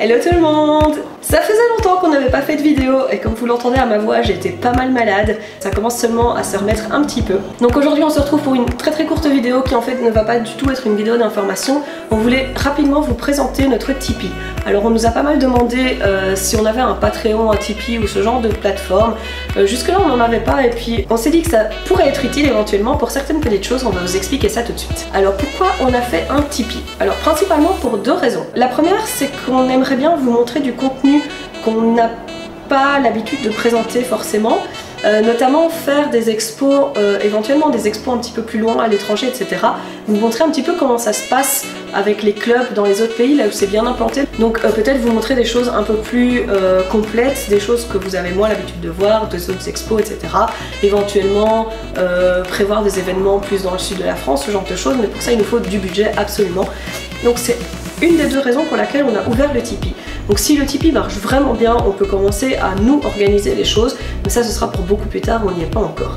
Hello tout le monde! Ça faisait longtemps qu'on n'avait pas fait de vidéo et comme vous l'entendez à ma voix, j'ai été pas mal malade. Ça commence seulement à se remettre un petit peu. Donc aujourd'hui on se retrouve pour une très courte vidéo qui en fait ne va pas du tout être une vidéo d'information. On voulait rapidement vous présenter notre Tipeee. Alors on nous a pas mal demandé si on avait un Patreon, un Tipeee ou ce genre de plateforme. Jusque là on n'en avait pas et puis on s'est dit que ça pourrait être utile éventuellement pour certaines petites choses. On va vous expliquer ça tout de suite. Alors pourquoi on a fait un Tipeee? Alors principalement pour deux raisons. La première c'est qu'on aimerait bien vous montrer du contenu qu'on n'a pas l'habitude de présenter forcément, notamment faire des expos, éventuellement des expos un petit peu plus loin à l'étranger, etc. Vous montrer un petit peu comment ça se passe avec les clubs dans les autres pays, là où c'est bien implanté. Donc peut-être vous montrer des choses un peu plus complètes, des choses que vous avez moins l'habitude de voir, des autres expos, etc. Éventuellement prévoir des événements plus dans le sud de la France, ce genre de choses, mais pour ça il nous faut du budget absolument. Donc c'est une des deux raisons pour laquelle on a ouvert le Tipeee. Donc si le Tipeee marche vraiment bien, on peut commencer à nous organiser les choses, mais ça ce sera pour beaucoup plus tard, on n'y est pas encore.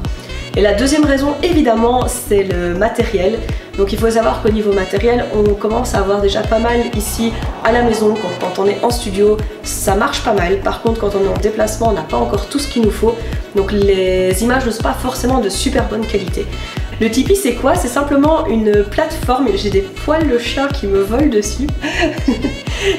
Et la deuxième raison évidemment c'est le matériel. Donc il faut savoir qu'au niveau matériel on commence à avoir déjà pas mal ici à la maison. Quand on est en studio ça marche pas mal, par contre quand on est en déplacement on n'a pas encore tout ce qu'il nous faut, donc les images ne sont pas forcément de super bonne qualité. Le Tipeee c'est quoi? C'est simplement une plateforme, j'ai des poils de chat qui me volent dessus.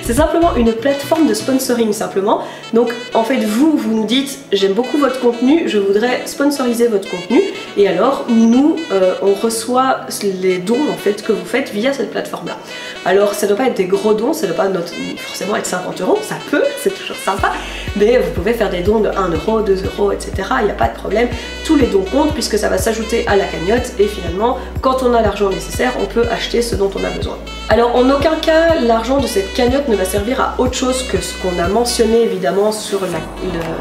C'est simplement une plateforme de sponsoring simplement. Donc en fait vous nous dites j'aime beaucoup votre contenu, je voudrais sponsoriser votre contenu et alors nous on reçoit les dons en fait que vous faites via cette plateforme là. Alors ça ne doit pas être des gros dons, ça ne doit pas forcément être 50 €, ça peut, c'est toujours sympa, mais vous pouvez faire des dons de 1 €, 2 €, etc. Il n'y a pas de problème, tous les dons comptent puisque ça va s'ajouter à la cagnotte et finalement quand on a l'argent nécessaire on peut acheter ce dont on a besoin. Alors en aucun cas l'argent de cette cagnotte ne va servir à autre chose que ce qu'on a mentionné évidemment sur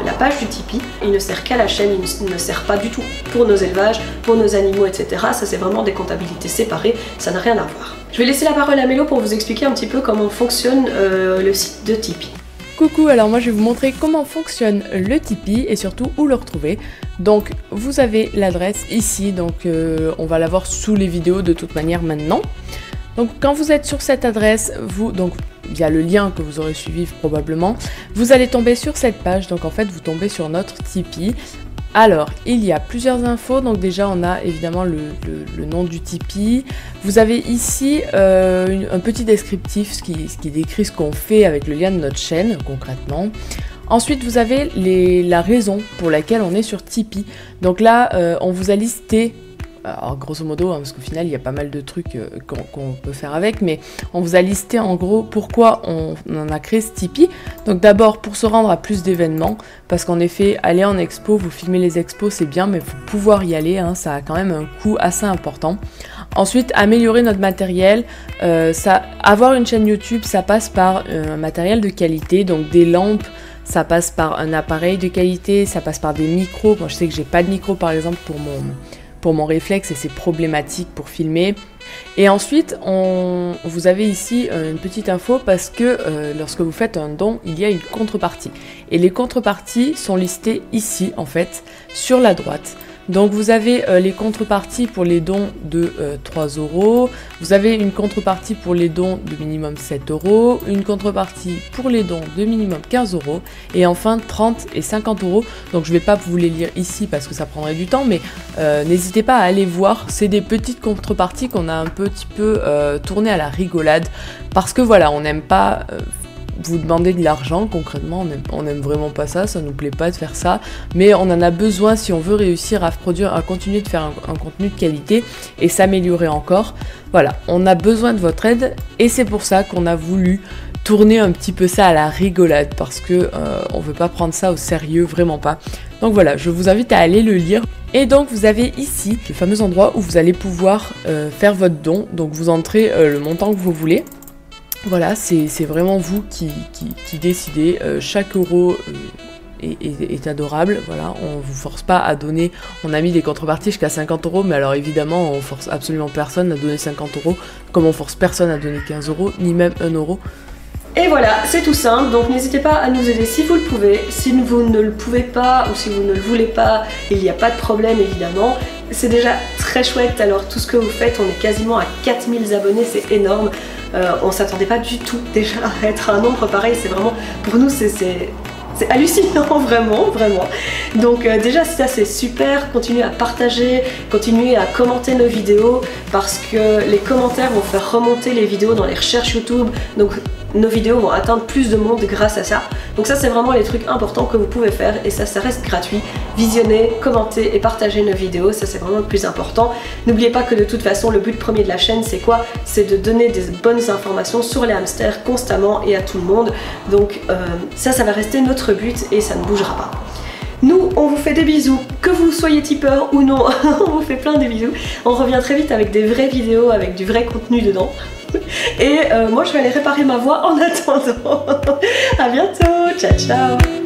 la page du Tipeee. Il ne sert qu'à la chaîne, il ne sert pas du tout pour nos élevages, pour nos animaux, etc. Ça c'est vraiment des comptabilités séparées, ça n'a rien à voir. Je vais laisser la parole à Mélo pour vous expliquer un petit peu comment fonctionne le site de Tipeee. Coucou, alors moi je vais vous montrer comment fonctionne le Tipeee et surtout où le retrouver. Donc vous avez l'adresse ici, donc on va la voir sous les vidéos de toute manière maintenant. Donc quand vous êtes sur cette adresse, donc via le lien que vous aurez suivi probablement, vous allez tomber sur cette page, donc en fait vous tombez sur notre Tipeee. Alors, il y a plusieurs infos, donc déjà on a évidemment le nom du Tipeee. Vous avez ici un petit descriptif, ce qui décrit ce qu'on fait avec le lien de notre chaîne, concrètement. Ensuite, vous avez la raison pour laquelle on est sur Tipeee. Donc là, on vous a listé, alors grosso modo, hein, parce qu'au final il y a pas mal de trucs qu'on peut faire avec, mais on vous a listé en gros pourquoi on en a créé ce Tipeee. Donc d'abord pour se rendre à plus d'événements, parce qu'en effet aller en expo, vous filmez les expos c'est bien, mais il faut pouvoir y aller, hein, ça a quand même un coût assez important. Ensuite améliorer notre matériel, avoir une chaîne YouTube ça passe par un matériel de qualité, donc des lampes, ça passe par un appareil de qualité, ça passe par des micros. Moi je sais que j'ai pas de micro par exemple pour mon réflexe et c'est problématique pour filmer. Et ensuite, vous avez ici une petite info parce que lorsque vous faites un don, il y a une contrepartie. Et les contreparties sont listées ici, en fait, sur la droite. Donc vous avez les contreparties pour les dons de 3 €, vous avez une contrepartie pour les dons de minimum 7 €, une contrepartie pour les dons de minimum 15 € et enfin 30 et 50 €. Donc je vais pas vous les lire ici parce que ça prendrait du temps, mais n'hésitez pas à aller voir, c'est des petites contreparties qu'on a un petit peu tournées à la rigolade parce que voilà, on n'aime pas vous demander de l'argent, concrètement on aime vraiment pas ça, ça nous plaît pas de faire ça, mais on en a besoin si on veut réussir à continuer de faire un contenu de qualité et s'améliorer encore. Voilà, on a besoin de votre aide et c'est pour ça qu'on a voulu tourner un petit peu ça à la rigolade parce que on veut pas prendre ça au sérieux, vraiment pas. Donc voilà, je vous invite à aller le lire. Et donc vous avez ici le fameux endroit où vous allez pouvoir faire votre don, donc vous entrez le montant que vous voulez. Voilà, c'est vraiment vous qui décidez, chaque euro est adorable, voilà, on vous force pas à donner, on a mis des contreparties jusqu'à 50 €, mais alors évidemment on force absolument personne à donner 50 €, comme on force personne à donner 15 €, ni même 1 €. Et voilà, c'est tout simple, donc n'hésitez pas à nous aider si vous le pouvez. Si vous ne le pouvez pas ou si vous ne le voulez pas, il n'y a pas de problème évidemment. C'est déjà très chouette, alors tout ce que vous faites, on est quasiment à 4000 abonnés, c'est énorme. On s'attendait pas du tout déjà à être un nombre pareil, c'est vraiment, pour nous c'est hallucinant, vraiment. Donc déjà ça c'est super, continuez à partager, continuez à commenter nos vidéos parce que les commentaires vont faire remonter les vidéos dans les recherches YouTube, donc nos vidéos vont atteindre plus de monde grâce à ça. Donc ça c'est vraiment les trucs importants que vous pouvez faire et ça reste gratuit. Visionnez, commentez et partagez nos vidéos, ça c'est vraiment le plus important. N'oubliez pas que de toute façon le but premier de la chaîne c'est quoi? C'est de donner des bonnes informations sur les hamsters constamment et à tout le monde. Donc ça va rester notre but et ça ne bougera pas. Nous, on vous fait des bisous, que vous soyez tipeur ou non, on vous fait plein de bisous. On revient très vite avec des vraies vidéos, avec du vrai contenu dedans. Et moi, je vais aller réparer ma voix en attendant. À bientôt, ciao ciao.